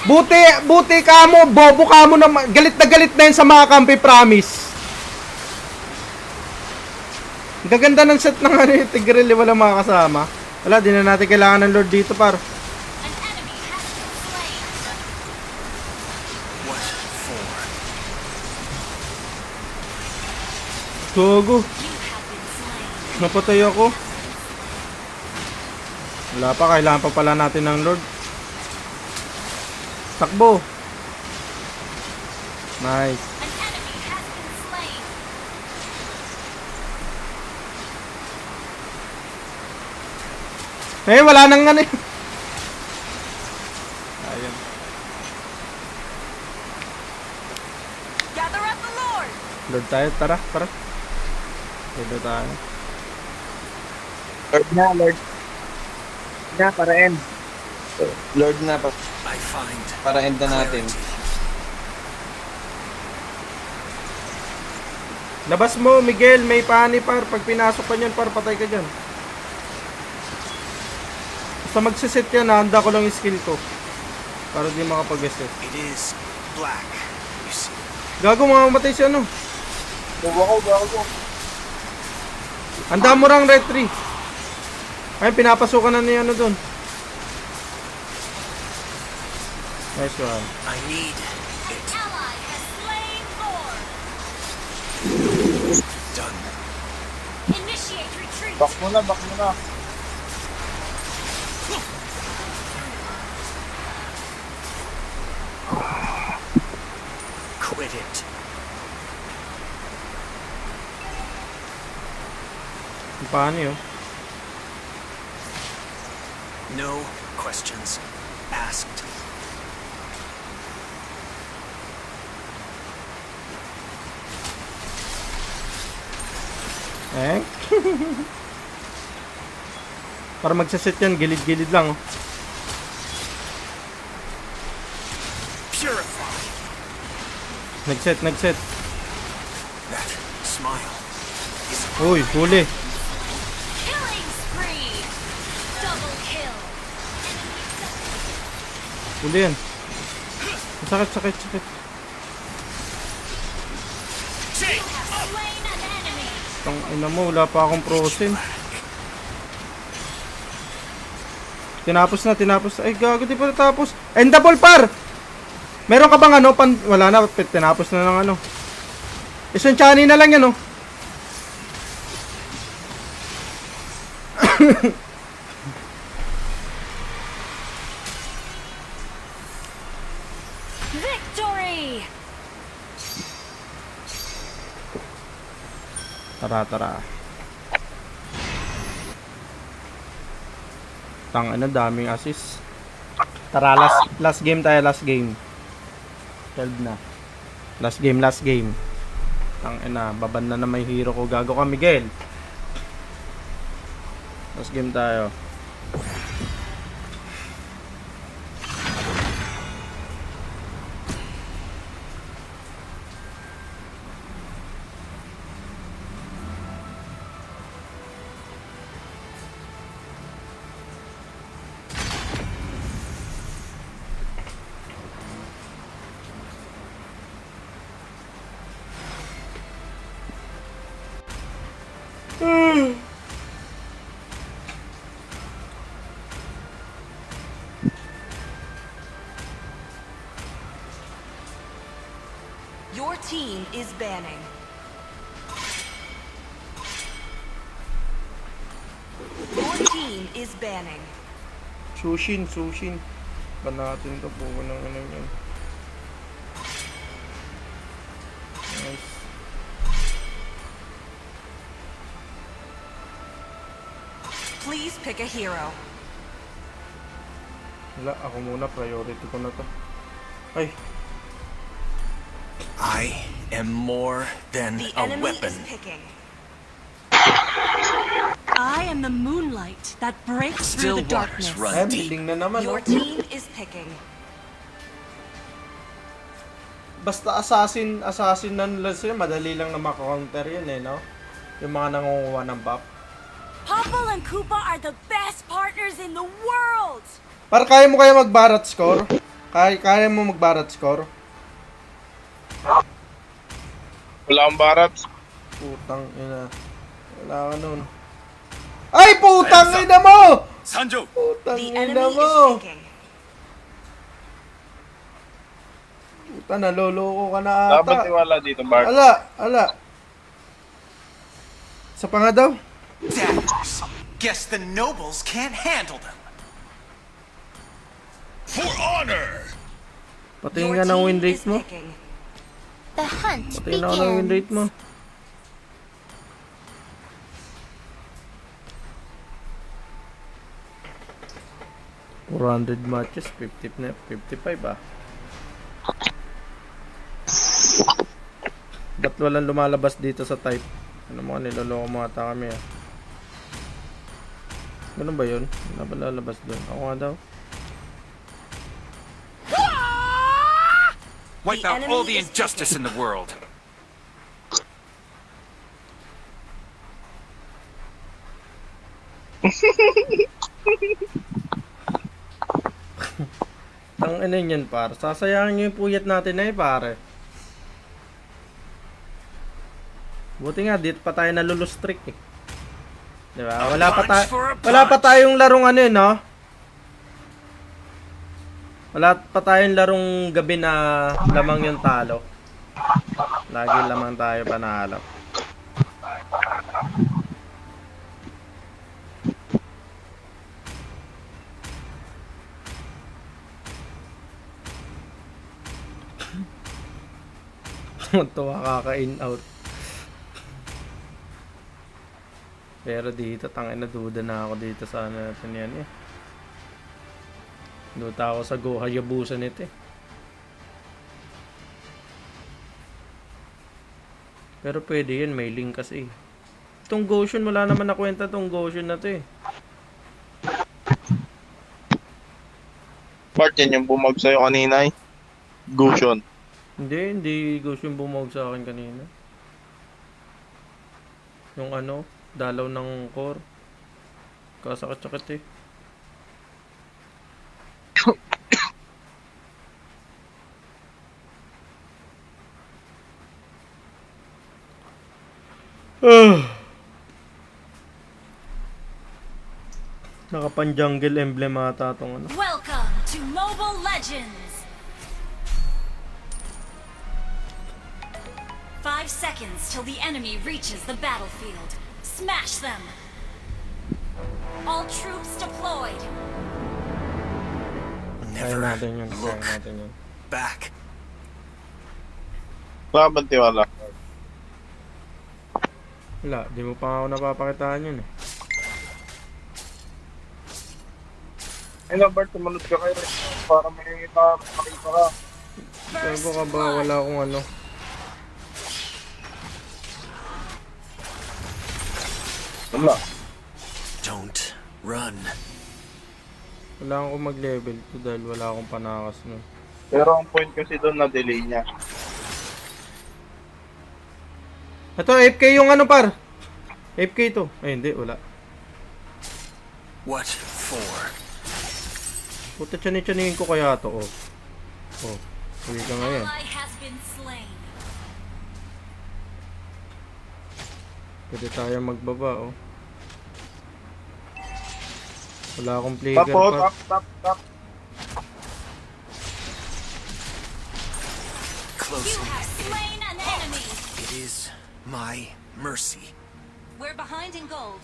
Buti ka mo, bobo ka mo na, galit na yun sa mga kampi, promise. Ang gaganda ng set ng ano yung Tigreal, walang makakasama. Wala, di na natin kailangan ng Lord dito, par. Gogo. Napatay ako. Wala pa, kailangan pa pala natin ng Lord. Takbo. Nice. Eh, wala nang ano. Ayun. Gather up the Lord. Lord tayo, tara. Lord tayo. Lord na, para end. Lord na, para end na natin. Labas mo, Miguel, may pani par. Pag pinasok ka niyan, par, patay ka dyan. Basta magsiset yan, handa ko lang yung skill ko. Para di makapag-set. It is black, you see. Gago, mamamatay siya, no? Bago. Handa mo rang retry. Ay, pinapasukan na niya ano dun. Nice one. I need it Ally has slain Lord. done. Initiate retreat. Back mo na. Quit it. Paano yun? No questions asked. Eh? Para magsaset yan, gilid-gilid lang, oh. Purify. Nagset. That smile is Uy, huli. Killing spree. Double kill. Huli yan. Sakit. take Slain an enemy. Tang ina mo, wala pa akong prosin. Tinapos na. Ay, gago, di pa natapos. Endable, par! Meron ka bang ano? Wala na, tinapos na ng ano. Isang chani na lang yan, oh. Victory. Tara. Tang ano, daming assist. Tara, last game tayo, last game. 12 na. Last game. Tang ina, baban na may hero ko. Gago ka, Miguel. Last game tayo. Your team is banning. Your team is banning. Sushin. Ba natin to po ng ano yan. Nice. Please pick a hero. Wala, ako muna, priority ko na to. Ay, I am more than The a enemy weapon. is picking. I am the moonlight that breaks Still through the waters darkness. run ay, deep. building na naman, Your oh. team is picking. Basta assassin na nila sila, madali lang na makakounter yun eh, no? Yung mga nangunguha ng buff. Popple and Koopa are the best partners in the world. Para kaya mo kaya mag-Barat score? Kaya mo mag-Barat score? Wala akong barats. Putang ina. Wala ka nun. Ay, putang ina mo! Sanjo! Putang The ina enemy mo! is picking. Puta, naloloko ka na Dapat ata. tiwala dito, Bart. Ala. Sa pa nga daw. Daggers! Guess the nobles can't handle them. For honor! Patingin Your nga ng team win is rate mo. picking. The hunt Patingin ako ng win rate begins. mo. $400 matches, 50 na, 55 ah. Ba't walang lumalabas dito sa type? Ano mo, niloloko mo ata kami ah. Ganun ba yun? Wala ba lalabas doon? Ako nga daw. Wipe The out all enemy the is injustice in the world. Ang ano yan par, sasayangin nyo yung puyat natin na pare. Buti nga, dito pa tayo nalulustrik eh. Diba? Wala pa tayong larong ano eh, no? Wala pa tayong larong gabi na lamang yung talo. Lagi lamang tayo panalo. Tuwa kaka-in out. Pero dito, tangina duda na ako dito sa ano natin yan eh. Duda ako sa Go Hayabusa nito eh. Pero pwede yan, may link kasi. Itong Goshen, wala naman nakwenta itong Goshen na to eh. Bart, yan yung bumag sa'yo kanina eh. Gushon. Hindi Goshen bumawag sa akin kanina. Yung ano, dalaw ng core. Kasakit-sakit eh. Nakapan-jungle emblem ata tong ano. Welcome to Mobile Legends! 5 seconds till the enemy reaches the battlefield. Smash them! All troops deployed! Kaya Never natin yun. look Kaya natin yun. back. Wala bang tiwala? Wala, di mo pa ako napapakitaan yun eh. Ay na, Bart, tumunod ka kayo para may makita ka. Sabi ko ka ba, wala akong ano. Wala. Don't run. Wala akong mag-level 2 dahil wala akong panakas nun. Pero ang point kasi doon na delay niya. Ito, FK yung ano par? FK to. Ay hindi, wala. What for? Puta, tiyani-tiyanihin ko kaya to, oh. Oh, uwi ka ngayon. Ally has been slain. Pwede tayo magbaba, oh. Wala akong player Tapo, pa. tap. Close You in. have slain an enemy! It is my mercy. We're behind in gold.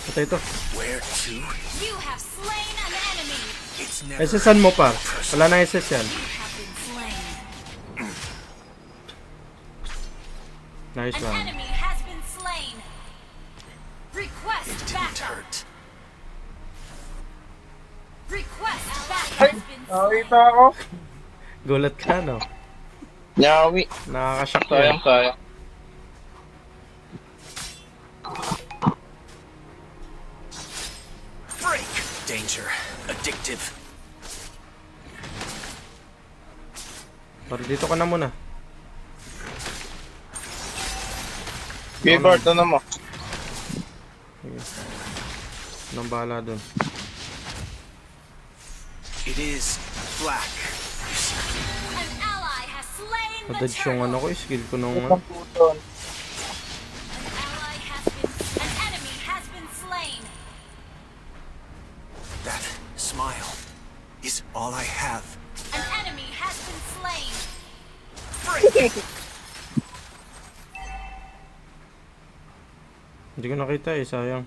Patay to. Where to? You have slain an enemy! It's never SS-an mo par. Wala na SS yan. You have been slain. Nice An one. enemy has been slain! Request didn't backup! hurt. Request backup Ay, has been nakita slain! ako. Gulat ka, no? Nyawi. Nakakashock Sayang, yun. sayang. Break! Danger. Addictive. Par, dito ka na muna. Gilbert, ano mo? Sige. Anong bahala dun? It is black. An ally has slain the Nadadge yung turtle. ano ko, skill ko nung Isang puton. An enemy has been slain. That smile is all I have. An enemy has been slain. Hindi ko nakita eh, sayang.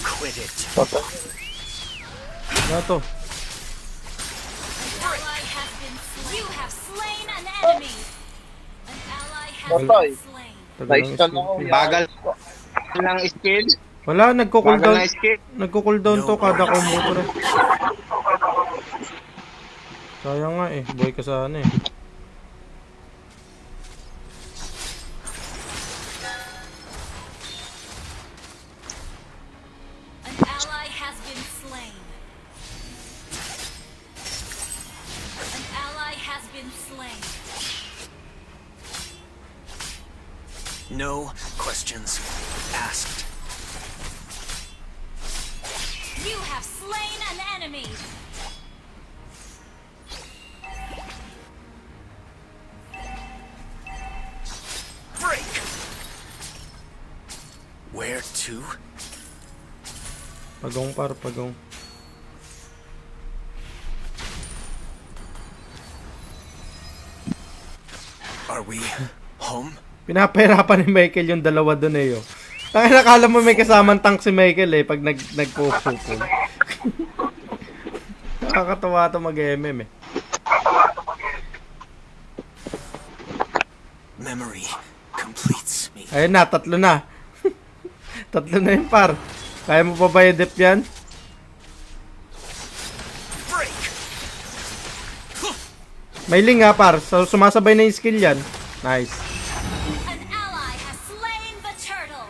Quit it. Wala to. An ally has been slain. You have slain an enemy. An ally has Patay. been slain. Tagal ng Nice skill ako. ko eh. Bagal lang skill. Wala, Bagal nagko-cooldown. na skill. Nagko-cooldown to kada combo ko rin. Sayang nga eh, buhay ka sana eh. An ally has been slain. An ally has been slain. No questions asked. You have slain an enemy. Break. Where to? Pagong par, pagong. Are we home? Pinapahirapan ni Michael yung dalawa dun eh yo. Tangin, nakala mo may kasamang tank si Michael eh pag nagpo-pupol. Nakakatawa to mag-MM eh. Memory completes me. Ayun na, tatlo na. Tatlo na yung par. Kaya mo pa ba i-dep yan? Break. May ling ha par, so sumasabay na yung skill yan. Nice. An ally has slain the turtle.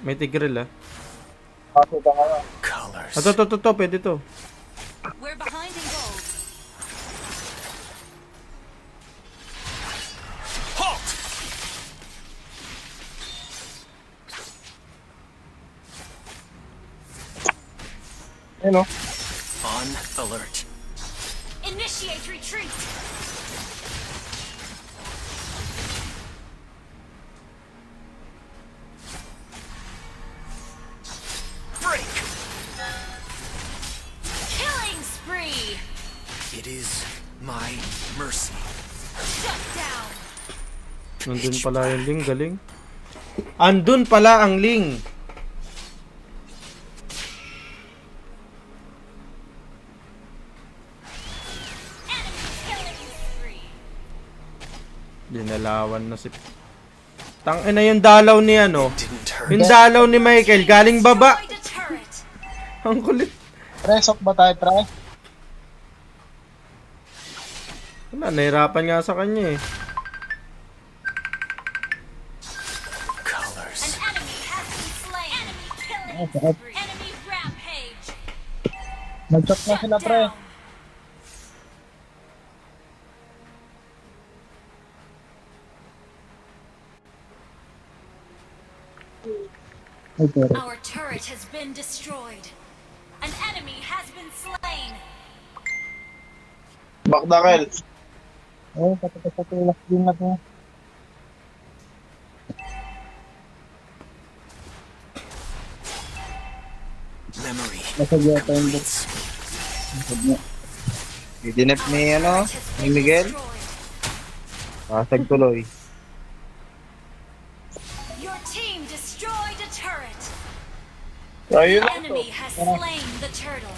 May tigril ah. Kaso ka nga. Colors. To, pwede to. We're behind in gold. Halt! Ayun o. On alert. Initiate retreat. Break. Killing spree. It is my mercy. Shut down. Nandun pala yung ling, galing. Andun pala ang ling. Enemy killing spree. Dinalawan na si... Tangina yung dalaw ni ano. Didn't hurt. Yung dalaw ni Michael, galing baba. Destroyed a turret. Ang kulit. Presok ba tayo, try? Wala, nahirapan nga sa kanya eh. Colors. An enemy has been slain. Enemy killing sakit. spree. Enemy rampage. Nag-shot na Shut sila, pre. down. Ay, pero. Our turret has been destroyed. An enemy has been slain. Bakdakel. Oh, patapos din na to. Memory Nasag yata yung book. completes me. Dinep ni ano, Turret has ni been Miguel. destroyed. Pasag tuloy. Your team destroyed a turret. Ayun The na to. enemy has slain the turtle.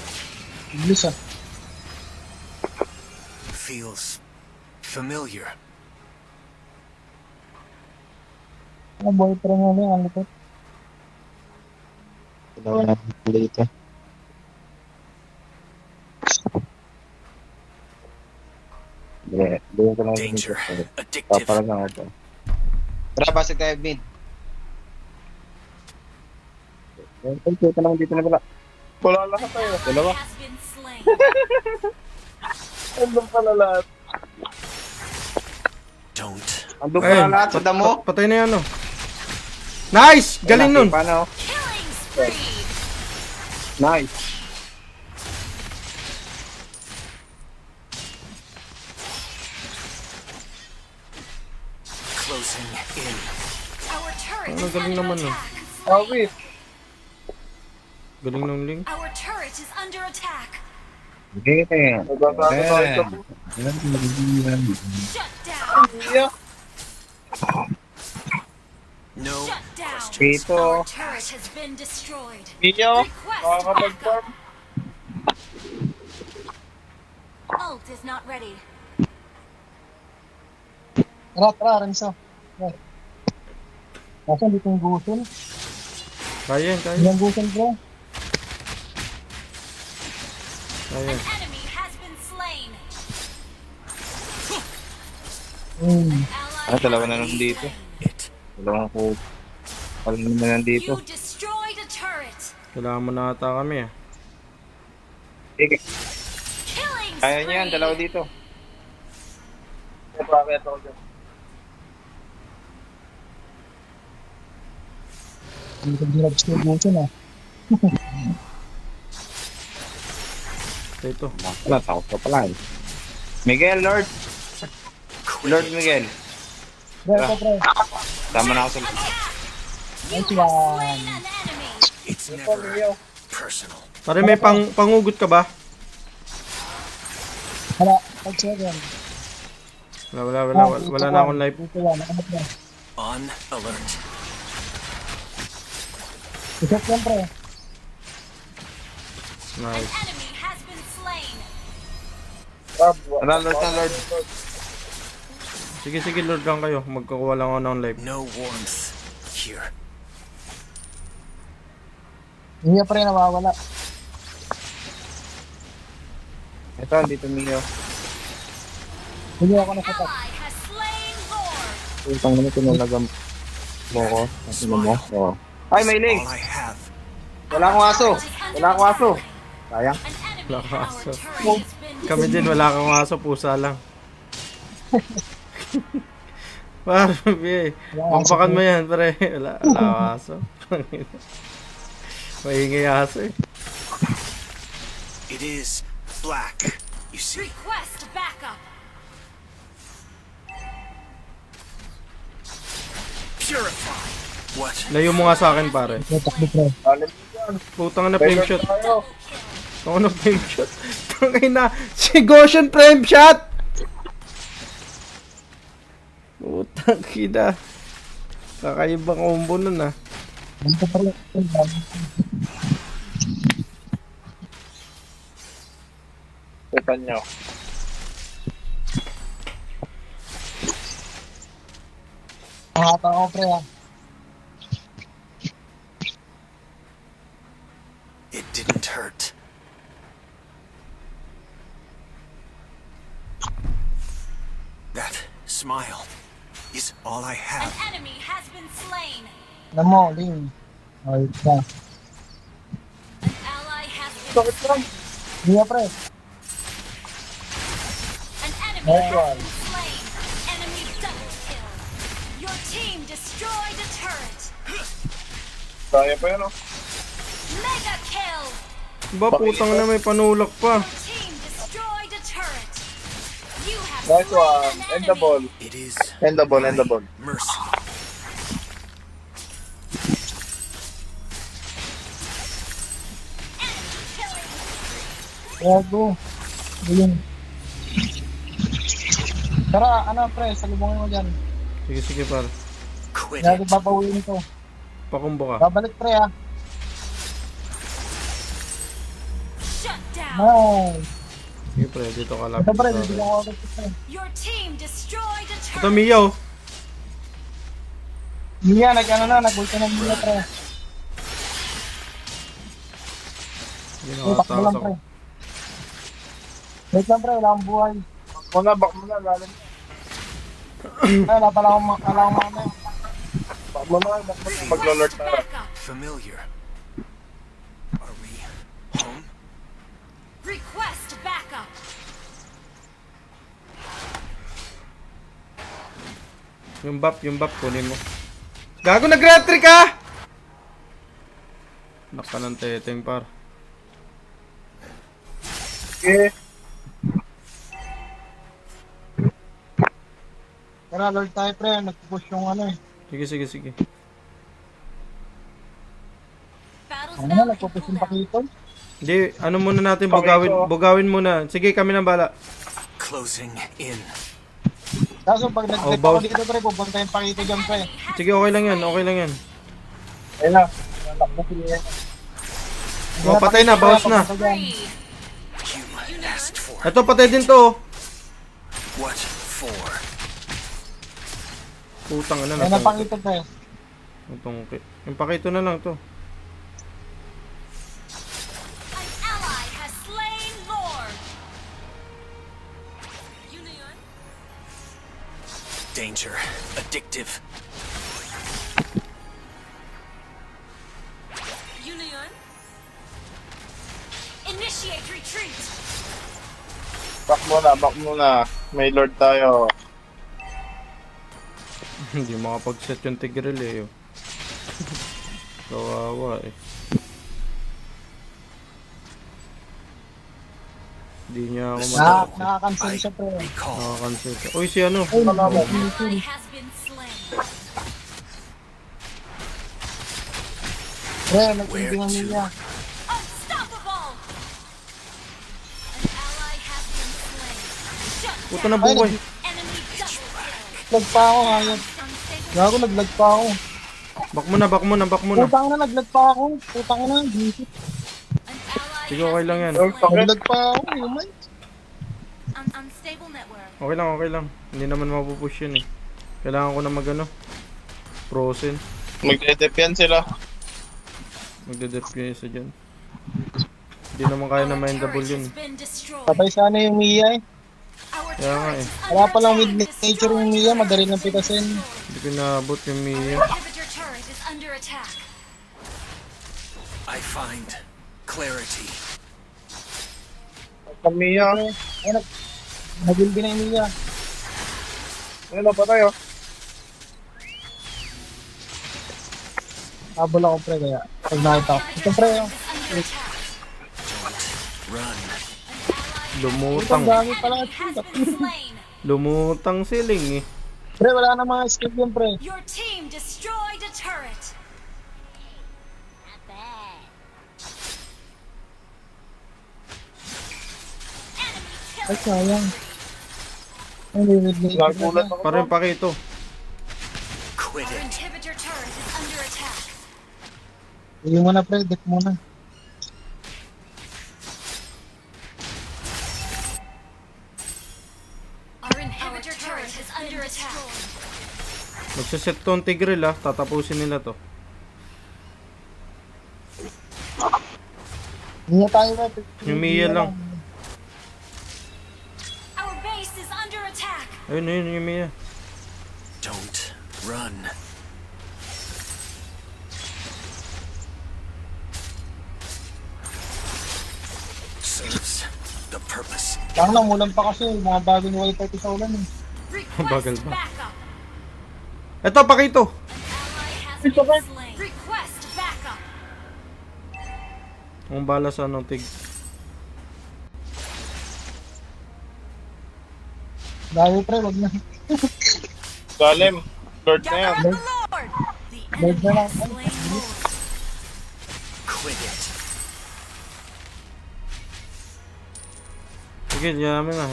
Iblis ah. Feels familiar. Ang boyfriend mo niya, ang likot. Dito. Doon ko lang Danger. dito. Addictive. Papalag ako to. Tara, basag tayo, mid. Dito naman, dito na pala. Wala lahat tayo. Ally Dalawa. has been slain. Andun pala lahat. Don't. Andun Ayun, pala lahat sa damo. patay na yan, oh. Nice! Galing nun! Paano? Killing spree. Nice. Closing in. Our turret Ano, is galing under naman, no? attack. Awit. Galing nung Ling. Our turret is under attack. Okay. Nagbabago tayo sa Shut down. Iya. No Shut down. Dito. Our turret has been destroyed. Iyo. Request Makakapag-farm. Ult is not ready. Tara, Renzo. Nasaan dito yung gusin? Kaya yan, kaya. Yung gusin, bro. Kaya An yan. enemy has been slain. Ah, dalawa na lang dito. it. Dalawang ko. Alam naman nandito. You destroyed a turret. Kailangan mo na ata kami, ah. Sige. Killing Kaya niya yan, spree. dalawa dito. Bakit ako dyan? Hindi ko dinabs ko yung gusin, ah. Ito. Wala, takot ka pala eh. Miguel, Lord. Lord Miguel. Pre. Tama na ako sa... You Nice have one. slain an enemy. It's Ito, never Iyo. personal. Pare, may pangugot ka ba? Hala, 5 seconds. Wala na akong life. Dito yan, ano pre? On alert. Isot yan, pre. An Nice. enemy has been slain. Wala, Lord na, Lord. Sige, Lord lang kayo. Magkakuha lang ako ng life. No warmth here. Hindi pre, nawawala. Ito, dito Mio. Hindi ako nasapat. Ally has slain Lord. Utang naman tinulagam mo ko. Ano mo? Oo. Ay, may ling! All I have. Wala akong aso! Wala akong aso! Sayang. An enemy Wala in kang our aso. turret has been Kami din, wala kang aso. Pusa lang. Pare, mampakan mo yan, pare. Wala akong aso. Maingay aso eh. It is black. You see. Request backup. Purify. What? Layo mo nga sa akin, pare. Takbo, pre. Alam mo dyan. Putang na flame shot. Tayo. Ako na flame shot. Tangay na. Si Goshen flame shot! Putang kida. Kakaibang combo nun ah. Dito pa rin. Kita nyo. Mahata ako, pre, ah. It didn't hurt. That smile is all I An have. enemy has been slain. Alam mo, Ling. Okay, ka. An ally has been Sakit lang. Hindi nga, pre. An enemy Nice has one. been slain. Enemy double kill. Your team destroyed a turret. Kaya pa yun, oh. Mega kill. Ba putang na may panulak pa. Your team destroyed a turret. You have Nice slain one. an End the enemy. ball. It is End the ball, end the ball. mercy. Enemy killing. Gago. Galing. Tara, ano, pre, salubungin mo dyan. Sige, pare. Quit Gago, it. papawin ko. Pakumbo ka. Babalik, pre, ah. Shut down. Nice. Sige, pre. Dito ka lang. Ito, pre, bibigyan ko agad ito. Your team destroyed a Ito, turret. Mia, oh. Mia, nag-ano na, nag-ulti na Mia, pre. Hindi Pre, takbo nakatakas lang, ako. pre. Wait lang, pre, wala akong buhay. Back mo na, lalim. Ay, wala pala akong mamaya. Back mo na. Maglo-lord na. Backup. Familiar. Yung buff, kunin mo. Gago, nag-retry ka! Naka ng teteng, par. Okay. Tara, Lord tayo pre, nagpupush yung ano eh. Sige. Battle's Ano about na, nagpupush yung pakito. Hindi, ano muna natin, Pakito. bugawin muna. Sige, kami nang bala. Closing in. Kaso pag nag-flip ako boss. dito pre, pupunta yung pakito dyan pre. Sige, okay lang yan. Ayun na. Nalakbo sila yan. Oh, patay na, bawas na. free. You asked for. Ito, patay din to. What for? Putang ina Ayun na. ang pakito pre. Yung pakito na lang to. An ally has slain Lord. Danger. Addictive. Initiate retreat. Back muna. May Lord tayo. Hindi makapag-set yung Tigreal eh. Kawawa eh. Hindi niya ako Nakakancel siya pre. Recall. makakancel. Uy, si ano? Ay, An ally has been slain. pre, nagpintingan niya. Unstoppable. An ally has been slain. Shut Puta down. na buhay. Enemy double kill. Naglag pa ako hayop. Unstable. Gago, naglag pa ako. Back muna. Putang na, naglag pa ako. Putang na, visit. An ally Sige, has okay lang yan. been slain. Naglag pa ako, human. Unstable network. Okay lang. Hindi naman mapupush yun eh. Kailangan ko na magano. Frozen. Magdedep yan sila. Magdedep yung isa dyan. Hindi naman kaya na mindable yun. Patay sana yung Mia eh. Kaya nga eh. Wala pa lang with nature yung Mia, madali ng pitasin. Hindi pinabot yung Mia. Inhibitor turret is under attack. I find clarity. Kamiya. Ay, nag-build na yung Mia. Ayun na, patay oh. Habol ako pre, kaya pag nakita ko. Ito pre, oh. Under attack. Run. Lumutang. Ang dami pala. Has been slain. Lumutang siling eh. Pre, wala na mga skill yun pre. Your team destroyed a turret. Enemy Ay, killing. sayang. Ay, with nature. Nagulat ako. Parang pakito. Quit Our it. inhibitor turret is under attack. Hindi mo na pre, dip muna. Our inhibitor turret is under attack. Magsaset to ang Tigreal ah. Tatapusin nila to. Mia tayo pre. Yung Mia lang. Our base is under attack. Ayun yung Mia. Don't run. Serves the purpose. Parang namulan pa kasi, mga bagong wifi sa ulan eh. Bagal Request ba? backup. Eto, pakito. Ally has been slain. Request backup. Ang bala sa anong Tig. Dahil pre, wag na. Galim. Lord na yan. Gather up the Lord. The Lord enemy na lang. has slain Lord. Quit it. Sige, yaman na.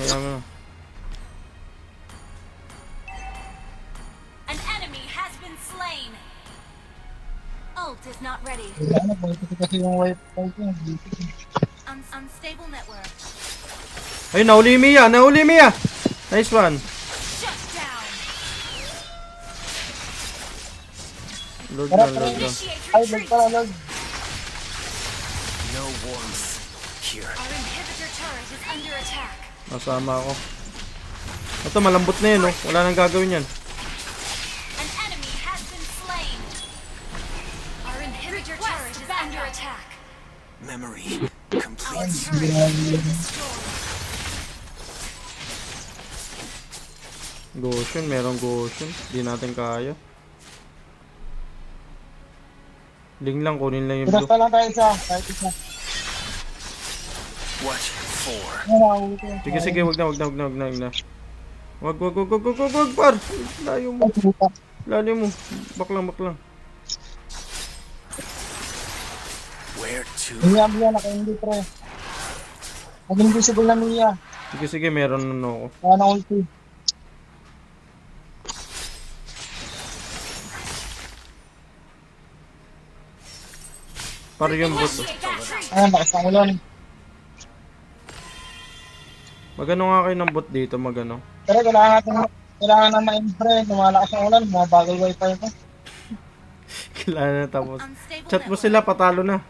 An enemy has been slain. Ult is not ready. Wala na, wifi kasi yung wifi ko. Unstable network. Ayun, nahuli yung Mia. Nice one. Shut down. Lord Tara, na. Initiate Ay, Lord retreat. pala, Lord. No warmth here. Our inhibitor turret is under attack. Nasama ako. Ito, malambot na yun, oh. Wala nang gagawin yan. An enemy has been slain. Our inhibitor turret is under attack. Memory Our complete. turret has been destroyed. Goshen, merong Goshen. Di natin kaya. Ling lang, kunin lang yung blue. Basta lang tayo isa. Kahit isa. What for? Ano, nakahuli ko. Sige, sige, wag na. Wag, par! Layo mo. Ay, puta. Layo mo. Bak lang. Where to? Mia, naka-hindi pre. Nag-invisible na Mia. Sige, meron na ako. Kaya na ulti. Par yung bot. Initiate retreat. Ayan, nakasangulan. Magano nga kayo ng bot dito, magano. Pero kailangan na ma-in pre. Lumalakas ang ulan. Mga bagal wifi ko. Kailangan na tapos. Unstable Chat mo network. sila, patalo na.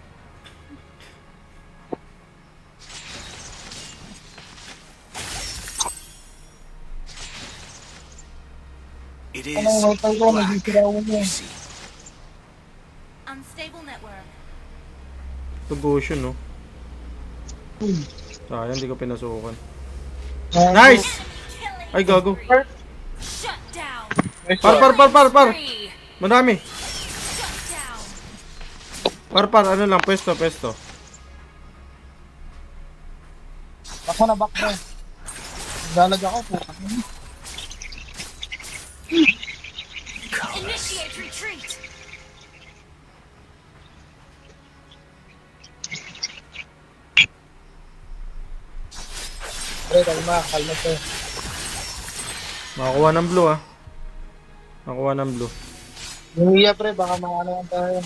It Ano yung is wifi ko? black. Nagsisirawan niya. You see. Unstable network. Ito Goshen, no? Sayang, hindi ko pinasukan. Nice! Killing. Ay, gago. Shut down. Nice Par! Three. Madami! Shut down. Par, ano lang, pwesto. Ako na back pre. Dalag ako po. Initiate retreat. Pre, kalma pre. Makakuha ng blue, ah. Makakuha ng blue. Yung Mia pre, baka mga ano yan tayo.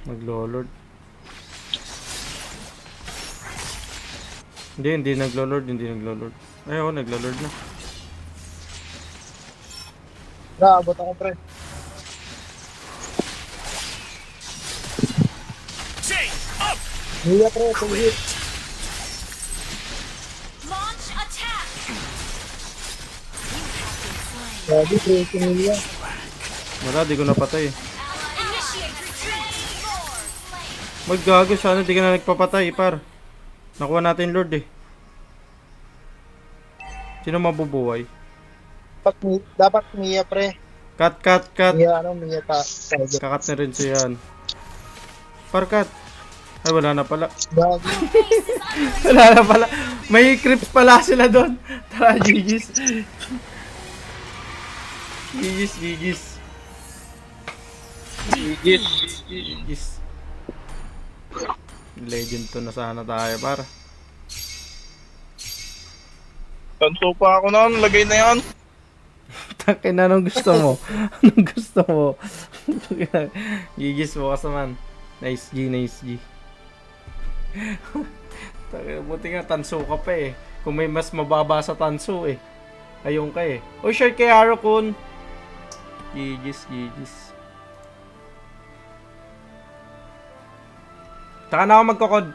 Naglo-lord. Hindi naglo-lord. Ay, oo, naglo-lord na. Abot ako pre. Jay, up! Mia pre, full hit. Launch attack. Grabe pre, si Mia. Wala, di ko napatay. Initiate retreat. Four. Slain. Maggago, sana di ka na nagpapatay, par. Nakuha natin Lord, eh. Sino mabubuhay? Dapat Mia pre. Cut. Mia ta. Kakat na rin siya yan. Par, cut. Ay, wala na pala. Gagi. Wala na pala. May creeps pala sila doon. Tara, GG's. GG's. Legend to na sana tayo, par. Tanso pa ako noon, lagay na yan. Takin na, anong gusto mo? Anong gusto mo? GG's, bukas naman. Nice G. Buti nga, tanso ka pa eh. Kung may mas mababa sa tanso eh. Ayun ka eh. O, share kay Haro-kun. GG's. Taka na ako magkakod.